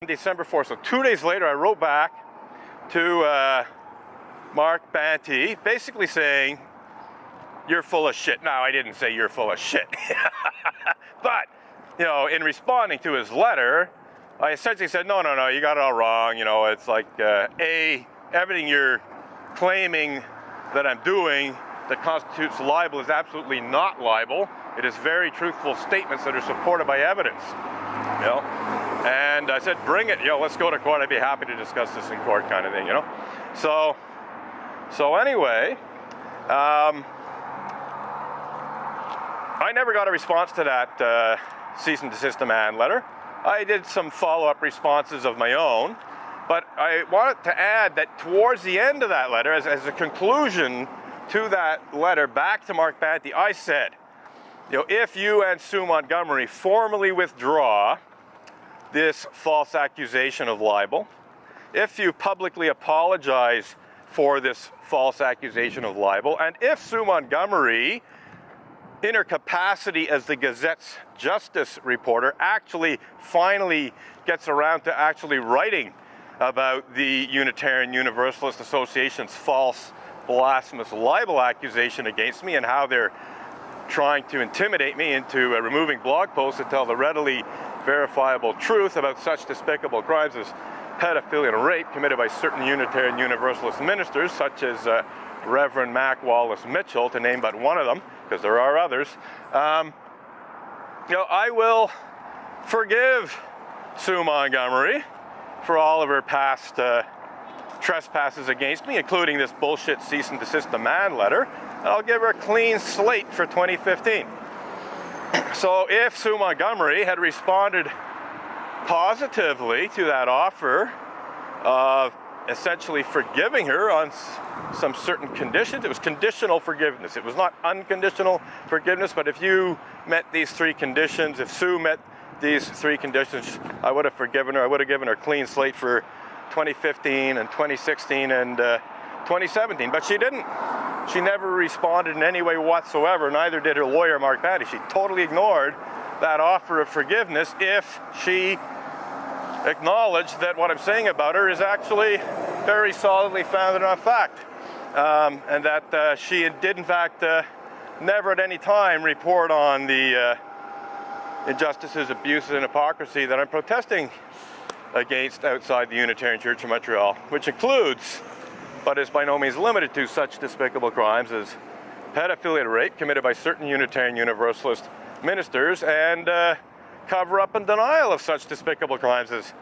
December 4th. So 2 days later, I wrote back to Mark Banty, basically saying, "You're full of shit." Now, I didn't say "you're full of shit," but in responding to his letter, I essentially said, "No, you got it all wrong. It's like everything you're claiming that I'm doing that constitutes libel is absolutely not libel. It is very truthful statements that are supported by evidence." And I said, "Bring it. Let's go to court. I'd be happy to discuss this in court," kind of thing. So anyway, I never got a response to that cease and desist demand letter. I did some follow-up responses of my own, but I wanted to add that towards the end of that letter, as a conclusion to that letter back to Mark Banty, I said, if you and Sue Montgomery formally withdraw this false accusation of libel, if you publicly apologize for this false accusation of libel, and if Sue Montgomery, in her capacity as the Gazette's justice reporter, actually finally gets around to actually writing about the Unitarian Universalist Association's false, blasphemous libel accusation against me and how they're trying to intimidate me into removing blog posts that tell the readily verifiable truth about such despicable crimes as pedophilia and rape committed by certain Unitarian Universalist ministers, such as Reverend Mac Wallace Mitchell, to name but one of them, because there are others. I will forgive Sue Montgomery for all of her past trespasses against me, including this bullshit cease and desist demand letter, and I'll give her a clean slate for 2015. So if Sue Montgomery had responded positively to that offer of essentially forgiving her on some certain conditions, it was conditional forgiveness. It was not unconditional forgiveness, but if you met these three conditions, if Sue met these three conditions, I would have forgiven her. I would have given her a clean slate for 2015 and 2016 and 2017, but she didn't. She never responded in any way whatsoever, neither did her lawyer, Mark Banty. She totally ignored that offer of forgiveness if she acknowledged that what I'm saying about her is actually very solidly founded on fact, and that she did, in fact, never at any time report on the injustices, abuses, and hypocrisy that I'm protesting against outside the Unitarian Church of Montreal, which includes, but is by no means limited to, such despicable crimes as pedophilia and rape committed by certain Unitarian Universalist ministers, and cover-up and denial of such despicable crimes as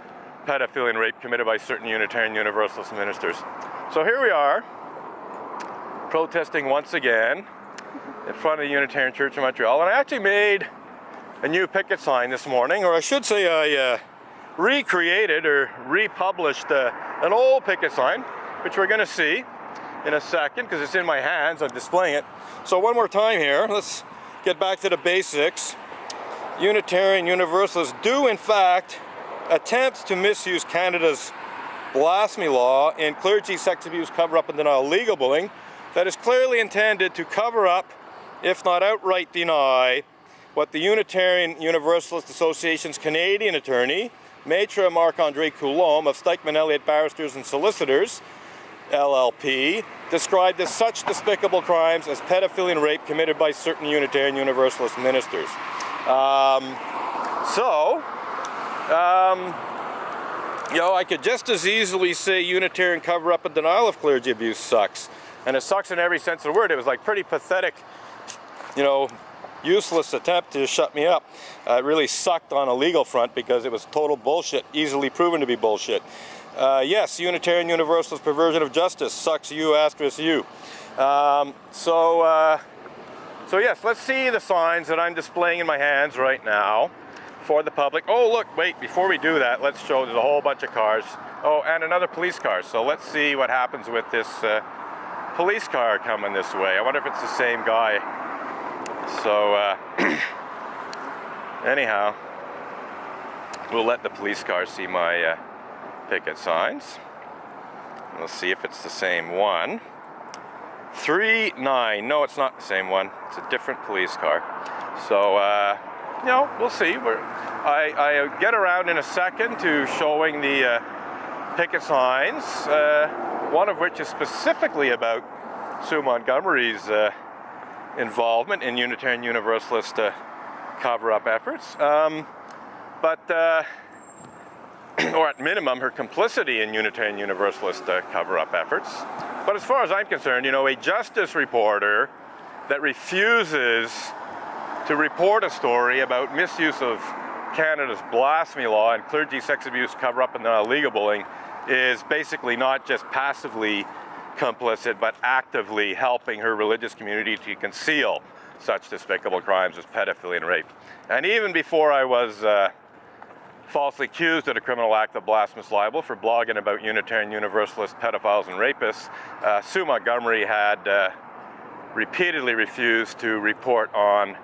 pedophilia and rape committed by certain Unitarian Universalist ministers. So here we are, protesting once again in front of the Unitarian Church of Montreal, and I actually made a new picket sign this morning, or I should say I recreated or republished an old picket sign, which we're going to see in a second because it's in my hands. I'm displaying it. So one more time here, let's get back to the basics. Unitarian Universalists do in fact attempt to misuse Canada's blasphemy law in clergy, sex abuse, cover-up and denial legal bullying that is clearly intended to cover up, if not outright deny, what the Unitarian Universalist Association's Canadian attorney, Maitre Marc-André Coulombe of Stikeman Elliott Barristers and Solicitors, LLP, described as such despicable crimes as pedophilia and rape committed by certain Unitarian Universalist ministers. I could just as easily say Unitarian cover-up and denial of clergy abuse sucks. And it sucks in every sense of the word. It was like pretty pathetic, useless attempt to shut me up. It really sucked on a legal front because it was total bullshit, easily proven to be bullshit. Yes, Unitarian Universalist perversion of justice sucks, you asterisk you. So yes, let's see the signs that I'm displaying in my hands right now for the public. Oh look, wait, before we do that, let's show there's a whole bunch of cars. Oh, and another police car. So let's see what happens with this police car coming this way. I wonder if it's the same guy. So anyhow, we'll let the police car see my picket signs. We'll see if it's the same one. 39, no, it's not the same one. It's a different police car. So you know, we'll see. I get around in a second to showing the picket signs, one of which is specifically about Sue Montgomery's involvement in Unitarian Universalist cover-up efforts, or at minimum her complicity in Unitarian Universalist cover-up efforts. But as far as I'm concerned, you know, a justice reporter that refuses to report a story about misuse of Canada's blasphemy law and clergy sex abuse cover-up and illegal bullying is basically not just passively complicit, but actively helping her religious community to conceal such despicable crimes as pedophilia and rape. And even before I was falsely accused of a criminal act of blasphemous libel for blogging about Unitarian Universalist pedophiles and rapists, Sue Montgomery had repeatedly refused to report on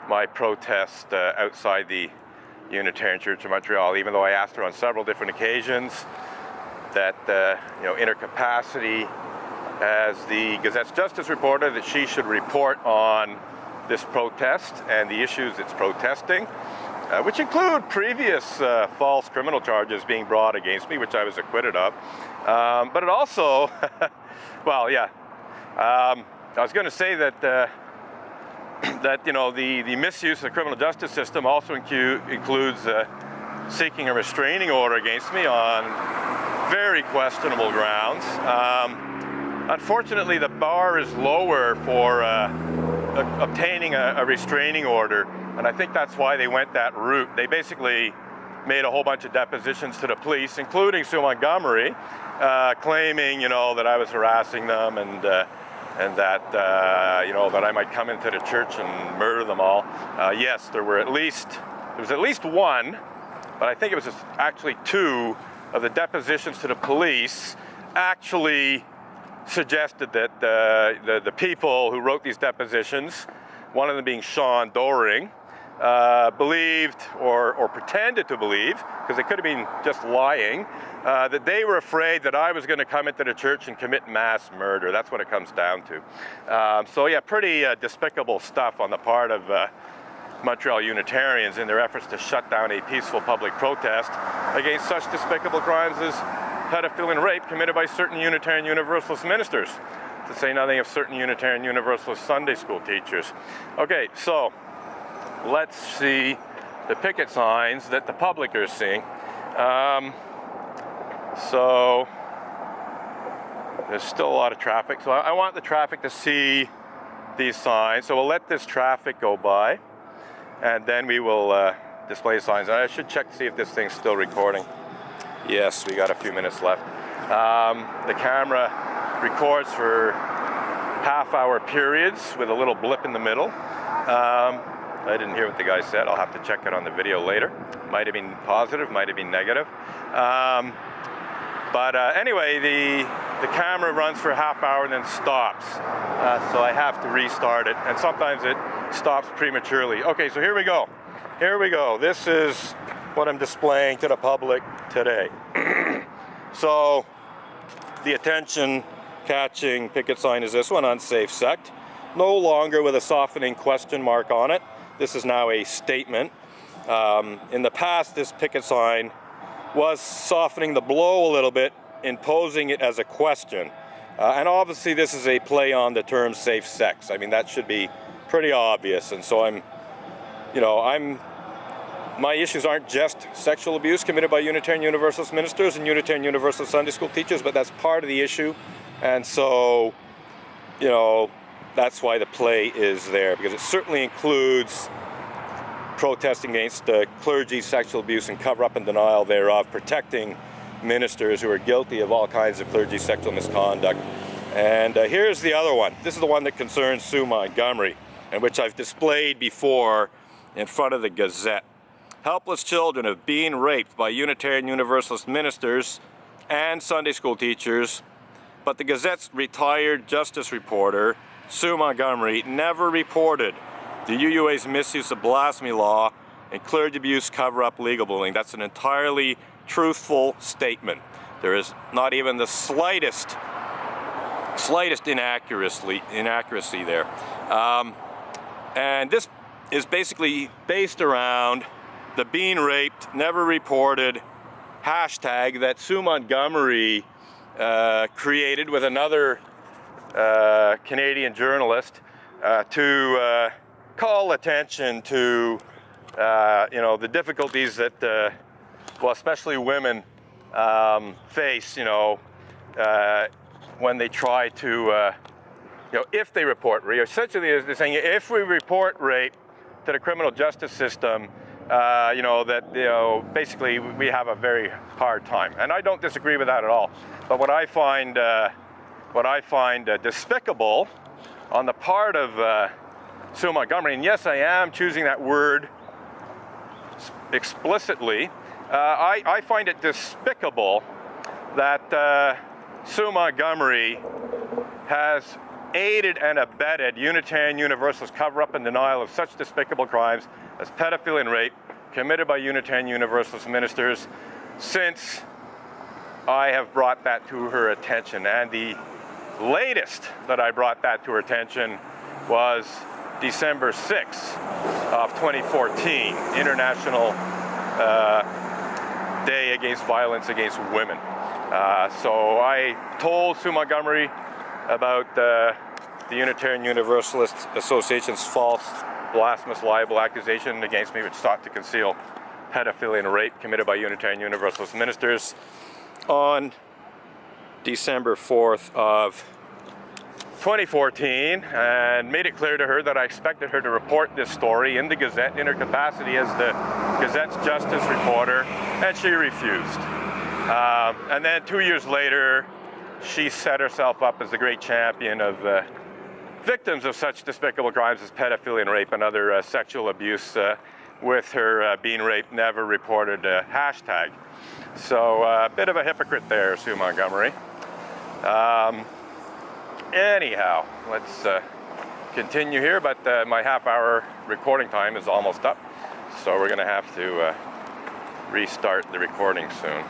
my protest outside the Unitarian Church of Montreal, even though I asked her on several different occasions that, you know, in her capacity as the Gazette's justice reporter, that she should report on this protest and the issues it's protesting, which include previous false criminal charges being brought against me, which I was acquitted of. But it also, well, yeah, I was going to say that that, you know, the misuse of the criminal justice system also includes seeking a restraining order against me on very questionable grounds. Unfortunately, the bar is lower for obtaining a restraining order, and I think that's why they went that route. They basically made a whole bunch of depositions to the police, including Sue Montgomery, claiming, you know, that I was harassing them and that, you know, that I might come into the church and murder them all. Yes, there was at least one, but I think it was actually two of the depositions to the police actually suggested that the people who wrote these depositions, one of them being Sean Doring, believed or pretended to believe, because they could have been just lying, that they were afraid that I was going to come into the church and commit mass murder. That's what it comes down to. So yeah, pretty despicable stuff on the part of Montreal Unitarians in their efforts to shut down a peaceful public protest against such despicable crimes as pedophilia and rape committed by certain Unitarian Universalist ministers, to say nothing of certain Unitarian Universalist Sunday school teachers. Okay, so let's see the picket signs that the public are seeing. So there's still a lot of traffic, so I want the traffic to see these signs. So we'll let this traffic go by, and then we will display signs. I should check to see if this thing's still recording. Yes, we got a few minutes left. The camera records for half-hour periods with a little blip in the middle. I didn't hear what the guy said. I'll have to check it on the video later. Might have been positive, might have been negative. But anyway, the camera runs for a half hour and then stops. So I have to restart it, and sometimes it stops prematurely. Okay, so here we go. Here we go. This is what I'm displaying to the public today. So the attention-catching picket sign is this one, unsafe sect. No longer with a softening question mark on it. This is now a statement. In the past, this picket sign was softening the blow a little bit, imposing it as a question. And obviously this is a play on the term safe sex. I mean, that should be pretty obvious. And so my issues aren't just sexual abuse committed by Unitarian Universalist ministers and Unitarian Universalist Sunday school teachers, but that's part of the issue. And so, you know, that's why the play is there, because it certainly includes protesting against clergy sexual abuse and cover-up and denial thereof, protecting ministers who are guilty of all kinds of clergy sexual misconduct. And here's the other one. This is the one that concerns Sue Montgomery, and which I've displayed before in front of the Gazette. Helpless children have been raped by Unitarian Universalist ministers and Sunday school teachers, but the Gazette's retired justice reporter, Sue Montgomery, never reported the UUA's misuse of blasphemy law and clergy abuse cover-up legal bullying. That's an entirely truthful statement. There is not even the slightest inaccuracy there. And this is basically based around the being raped, never reported hashtag that Sue Montgomery created with another Canadian journalist to call attention to the difficulties that well, especially women face, when they try to if they report rape. Essentially they're saying if we report rape to the criminal justice system, basically we have a very hard time. And I don't disagree with that at all. But what I find despicable on the part of Sue Montgomery, and yes, I am choosing that word explicitly, I find it despicable that Sue Montgomery has aided and abetted Unitarian Universalists' cover-up and denial of such despicable crimes as pedophilia and rape committed by Unitarian Universalist ministers since I have brought that to her attention. And the latest that I brought that to her attention was December 6th of 2014, International Day Against Violence Against Women. So I told Sue Montgomery about the Unitarian Universalist Association's false blasphemous libel accusation against me, which sought to conceal pedophilia and rape committed by Unitarian Universalist ministers on December 4th of 2014, and made it clear to her that I expected her to report this story in the Gazette in her capacity as the Gazette's justice reporter, and she refused. And then 2 years later, she set herself up as the great champion of victims of such despicable crimes as pedophilia and rape and other sexual abuse with her being raped, never reported hashtag. So a bit of a hypocrite there, Sue Montgomery. Anyhow, let's continue here, but my half-hour recording time is almost up, so we're going to have to restart the recording soon.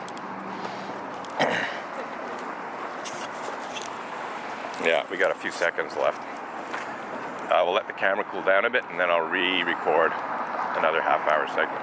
Yeah, we got a few seconds left. We'll let the camera cool down a bit, and then I'll re-record another half-hour segment.